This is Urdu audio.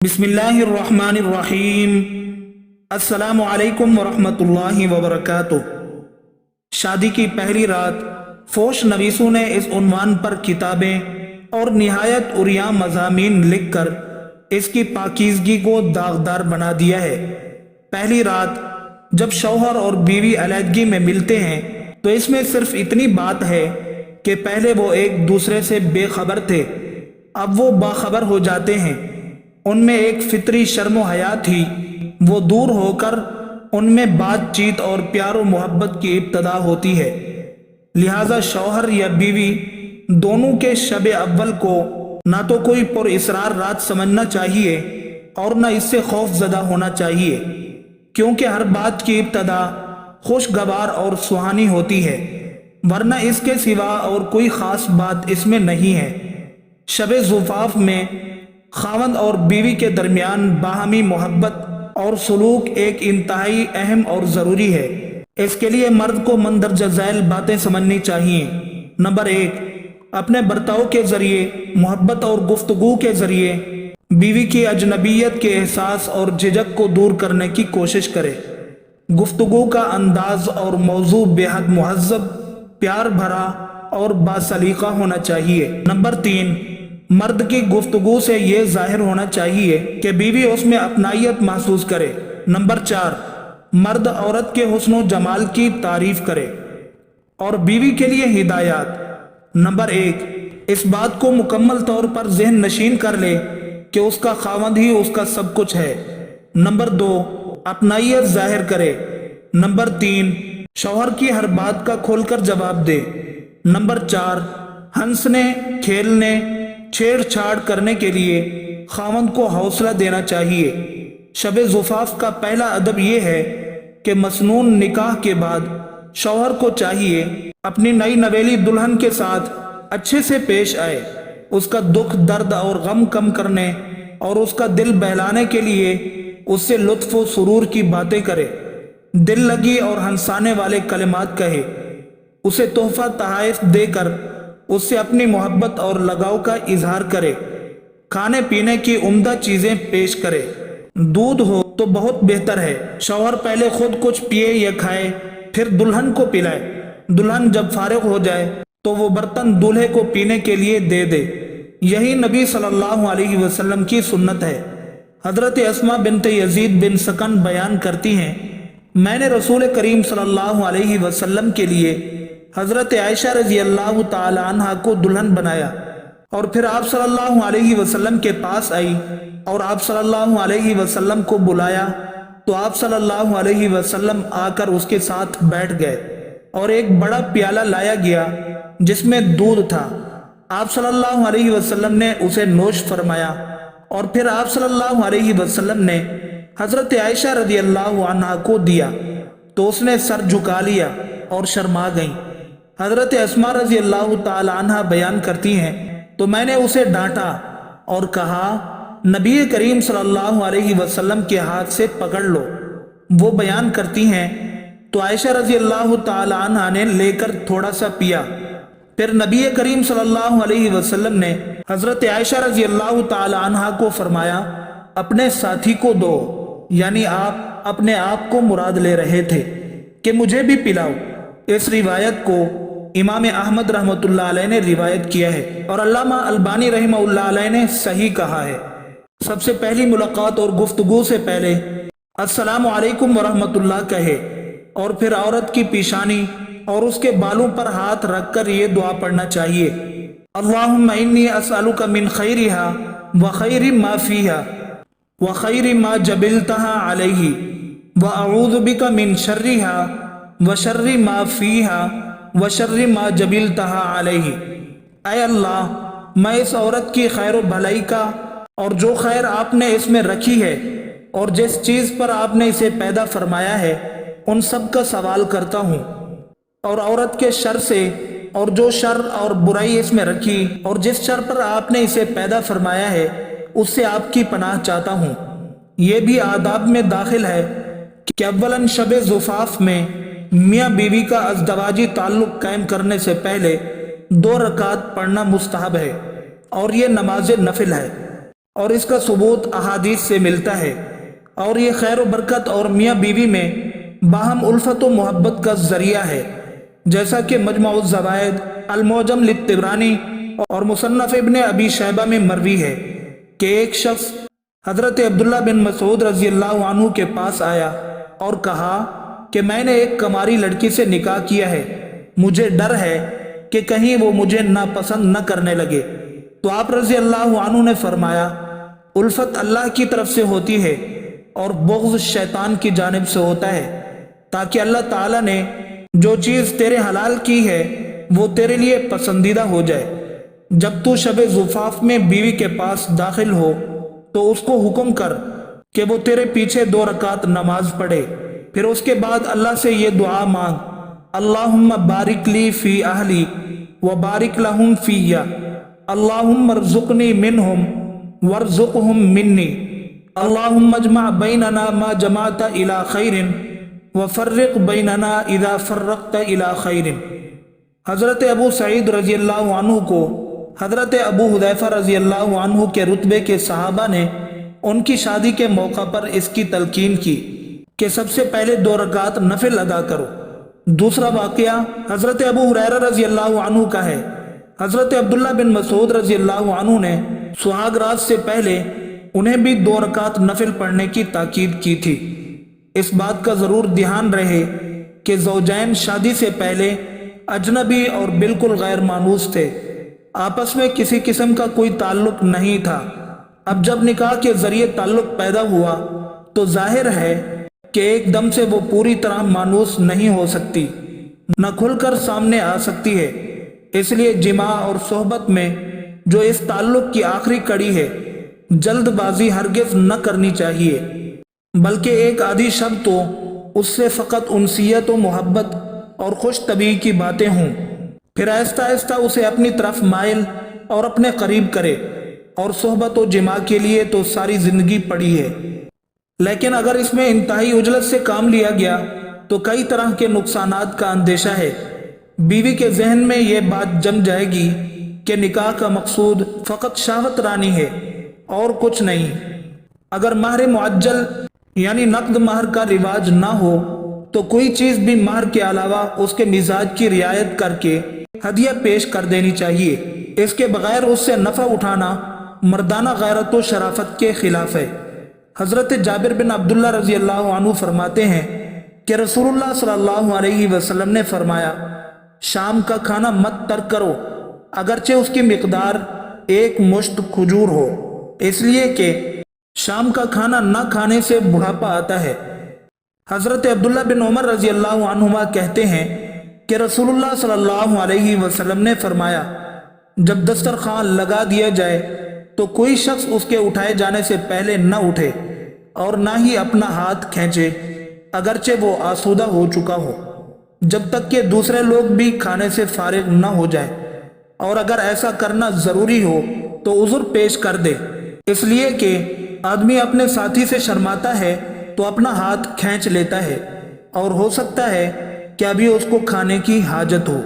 بسم اللہ الرحمن الرحیم۔ السلام علیکم ورحمۃ اللہ وبرکاتہ۔ شادی کی پہلی رات فوش نویسوں نے اس عنوان پر کتابیں اور نہایت عریاں مضامین لکھ کر اس کی پاکیزگی کو داغدار بنا دیا ہے۔ پہلی رات جب شوہر اور بیوی علیحدگی میں ملتے ہیں تو اس میں صرف اتنی بات ہے کہ پہلے وہ ایک دوسرے سے بے خبر تھے، اب وہ باخبر ہو جاتے ہیں۔ ان میں ایک فطری شرم و حیا تھی، وہ دور ہو کر ان میں بات چیت اور پیار و محبت کی ابتدا ہوتی ہے۔ لہذا شوہر یا بیوی دونوں کے شب اول کو نہ تو کوئی پر اسرار رات سمجھنا چاہیے اور نہ اس سے خوف زدہ ہونا چاہیے، کیونکہ ہر بات کی ابتدا خوشگوار اور سہانی ہوتی ہے، ورنہ اس کے سوا اور کوئی خاص بات اس میں نہیں ہے۔ شب زفاف میں خاوند اور بیوی کے درمیان باہمی محبت اور سلوک ایک انتہائی اہم اور ضروری ہے۔ اس کے لیے مرد کو مندرجہ ذیل باتیں سمجھنی چاہیے۔ نمبر 1، اپنے برتاؤ کے ذریعے، محبت اور گفتگو کے ذریعے بیوی کی اجنبیت کے احساس اور جھجک کو دور کرنے کی کوشش کرے۔ گفتگو کا انداز اور موضوع بے حد مہذب، پیار بھرا اور باسلیقہ ہونا چاہیے۔ نمبر 3، مرد کی گفتگو سے یہ ظاہر ہونا چاہیے کہ بیوی اس میں اپنائیت محسوس کرے۔ نمبر 4، مرد عورت کے حسن و جمال کی تعریف کرے اور بیوی کے لیے ہدایات۔ نمبر 1، اس بات کو مکمل طور پر ذہن نشین کر لے کہ اس کا خاوند ہی اس کا سب کچھ ہے۔ نمبر 2، اپنائیت ظاہر کرے۔ نمبر 3، شوہر کی ہر بات کا کھول کر جواب دے۔ نمبر 4، ہنسنے، کھیلنے، چھیڑ چھاڑ کرنے کے لیے خاوند کو حوصلہ دینا چاہیے۔ شب زفاف کا پہلا ادب یہ ہے کہ مسنون نکاح کے بعد شوہر کو چاہیے اپنی نئی نویلی دلہن کے ساتھ اچھے سے پیش آئے، اس کا دکھ درد اور غم کم کرنے اور اس کا دل بہلانے کے لیے اس سے لطف و سرور کی باتیں کرے، دل لگی اور ہنسانے والے کلمات کہے، اسے تحفہ تحائف دے کر اس سے اپنی محبت اور لگاؤ کا اظہار کرے، کھانے پینے کی عمدہ چیزیں پیش کرے۔ دودھ ہو تو بہت بہتر ہے، شوہر پہلے خود کچھ پیے یا کھائے پھر دلہن کو پلائے، دلہن جب فارغ ہو جائے تو وہ برتن دولہے کو پینے کے لیے دے دے۔ یہی نبی صلی اللہ علیہ وسلم کی سنت ہے۔ حضرت اسماء بنت یزید بن سکن بیان کرتی ہیں، میں نے رسول کریم صلی اللہ علیہ وسلم کے لیے حضرت عائشہ رضی اللہ تعالی عنہ کو دلہن بنایا اور پھر آپ صلی اللہ علیہ وسلم کے پاس آئی اور آپ صلی اللہ علیہ وسلم کو بلایا تو آپ صلی اللہ علیہ وسلم آ کر اس کے ساتھ بیٹھ گئے اور ایک بڑا پیالہ لایا گیا جس میں دودھ تھا۔ آپ صلی اللہ علیہ وسلم نے اسے نوش فرمایا اور پھر آپ صلی اللہ علیہ وسلم نے حضرت عائشہ رضی اللہ عنہ کو دیا تو اس نے سر جھکا لیا اور شرما گئیں۔ حضرت اسماء رضی اللہ تعالی عنہ بیان کرتی ہیں، تو میں نے اسے ڈانٹا اور کہا نبی کریم صلی اللہ علیہ وسلم کے ہاتھ سے پکڑ لو۔ وہ بیان کرتی ہیں، تو عائشہ رضی اللہ تعالی عنہ نے لے کر تھوڑا سا پیا، پھر نبی کریم صلی اللہ علیہ وسلم نے حضرت عائشہ رضی اللہ تعالی عنہ کو فرمایا اپنے ساتھی کو دو، یعنی آپ اپنے آپ کو مراد لے رہے تھے کہ مجھے بھی پلاؤ۔ اس روایت کو امام احمد رحمۃ اللہ علیہ نے روایت کیا ہے اور علامہ البانی رحمہ اللہ علیہ نے صحیح کہا ہے۔ سب سے پہلی ملاقات اور گفتگو سے پہلے السلام علیکم ورحمۃ اللہ کہے اور پھر عورت کی پیشانی اور اس کے بالوں پر ہاتھ رکھ کر یہ دعا پڑھنا چاہیے، اللہم انی اسألک من خیرہا وخیر ما فیہا وخیر ما جبلتہا علیہ واعوذ بک من شرہا وشر ما فیہا وشر ما جبلتہا علیہ۔ اے اللہ، میں اس عورت کی خیر و بھلائی کا اور جو خیر آپ نے اس میں رکھی ہے اور جس چیز پر آپ نے اسے پیدا فرمایا ہے ان سب کا سوال کرتا ہوں، اور عورت کے شر سے اور جو شر اور برائی اس میں رکھی اور جس شر پر آپ نے اسے پیدا فرمایا ہے اس سے آپ کی پناہ چاہتا ہوں۔ یہ بھی آداب میں داخل ہے کہ اولاً شب زفاف میں میاں بیوی کا ازدواجی تعلق قائم کرنے سے پہلے 2 رکعت پڑھنا مستحب ہے اور یہ نماز نفل ہے۔ اور اس کا ثبوت احادیث سے ملتا ہے، اور یہ خیر و برکت اور میاں بیوی میں باہم الفت و محبت کا ذریعہ ہے، جیسا کہ مجمع الزوائد، المعجم للطبرانی اور مصنف ابن ابی شیبہ میں مروی ہے کہ ایک شخص حضرت عبداللہ بن مسعود رضی اللہ عنہ کے پاس آیا اور کہا کہ میں نے ایک کماری لڑکی سے نکاح کیا ہے، مجھے ڈر ہے کہ کہیں وہ مجھے ناپسند نہ کرنے لگے۔ تو آپ رضی اللہ عنہ نے فرمایا، الفت اللہ کی طرف سے ہوتی ہے اور بغض شیطان کی جانب سے ہوتا ہے، تاکہ اللہ تعالیٰ نے جو چیز تیرے حلال کی ہے وہ تیرے لیے پسندیدہ ہو جائے۔ جب تو شب زفاف میں بیوی کے پاس داخل ہو تو اس کو حکم کر کہ وہ تیرے پیچھے 2 رکعت نماز پڑھے، پھر اس کے بعد اللہ سے یہ دعا مانگ، اللہم بارک لی فی اہلی وبارک لہم فیہ، اللہم ارزقنی منہم وارزقہم منی، اللہم اجمع بیننا ما جمعت الی خیر وفرق بیننا اذا فرقت الی خیر۔ حضرت ابو سعید رضی اللہ عنہ کو حضرت ابو حذیفہ رضی اللہ عنہ کے رتبے کے صحابہ نے ان کی شادی کے موقع پر اس کی تلقین کی کہ سب سے پہلے 2 رکعت نفل ادا کرو۔ دوسرا واقعہ حضرت ابو ہریرہ رضی اللہ عنہ کا ہے۔ حضرت عبداللہ بن مسعود رضی اللہ عنہ نے سہاگ رات سے پہلے انہیں بھی 2 رکعت نفل پڑھنے کی تاکید کی تھی۔ اس بات کا ضرور دھیان رہے کہ زوجین شادی سے پہلے اجنبی اور بالکل غیر مانوس تھے، آپس میں کسی قسم کا کوئی تعلق نہیں تھا۔ اب جب نکاح کے ذریعے تعلق پیدا ہوا تو ظاہر ہے کہ ایک دم سے وہ پوری طرح مانوس نہیں ہو سکتی، نہ کھل کر سامنے آ سکتی ہے۔ اس لیے جماع اور صحبت میں جو اس تعلق کی آخری کڑی ہے، جلد بازی ہرگز نہ کرنی چاہیے، بلکہ ایک آدھی شب تو اس سے فقط انسیت و محبت اور خوش طبعی کی باتیں ہوں، پھر آہستہ آہستہ اسے اپنی طرف مائل اور اپنے قریب کرے، اور صحبت و جماع کے لیے تو ساری زندگی پڑی ہے۔ لیکن اگر اس میں انتہائی عجلت سے کام لیا گیا تو کئی طرح کے نقصانات کا اندیشہ ہے۔ بیوی کے ذہن میں یہ بات جم جائے گی کہ نکاح کا مقصود فقط شہوت رانی ہے اور کچھ نہیں۔ اگر مہر معجل یعنی نقد مہر کا رواج نہ ہو تو کوئی چیز بھی مہر کے علاوہ اس کے مزاج کی رعایت کر کے ہدیہ پیش کر دینی چاہیے۔ اس کے بغیر اس سے نفع اٹھانا مردانہ غیرت و شرافت کے خلاف ہے۔ حضرت جابر بن عبداللہ رضی اللہ عنہ فرماتے ہیں کہ رسول اللہ صلی اللہ علیہ وسلم نے فرمایا، شام کا کھانا مت ترک کرو اگرچہ اس کی مقدار 1 مشت کھجور ہو، اس لیے کہ شام کا کھانا نہ کھانے سے بڑھاپا آتا ہے۔ حضرت عبداللہ بن عمر رضی اللہ عنہما کہتے ہیں کہ رسول اللہ صلی اللہ علیہ وسلم نے فرمایا، جب دسترخوان لگا دیا جائے تو کوئی شخص اس کے اٹھائے جانے سے پہلے نہ اٹھے اور نہ ہی اپنا ہاتھ کھینچے اگرچہ وہ آسودہ ہو چکا ہو، جب تک کہ دوسرے لوگ بھی کھانے سے فارغ نہ ہو جائیں، اور اگر ایسا کرنا ضروری ہو تو عذر پیش کر دے، اس لیے کہ آدمی اپنے ساتھی سے شرماتا ہے تو اپنا ہاتھ کھینچ لیتا ہے اور ہو سکتا ہے کہ ابھی اس کو کھانے کی حاجت ہو۔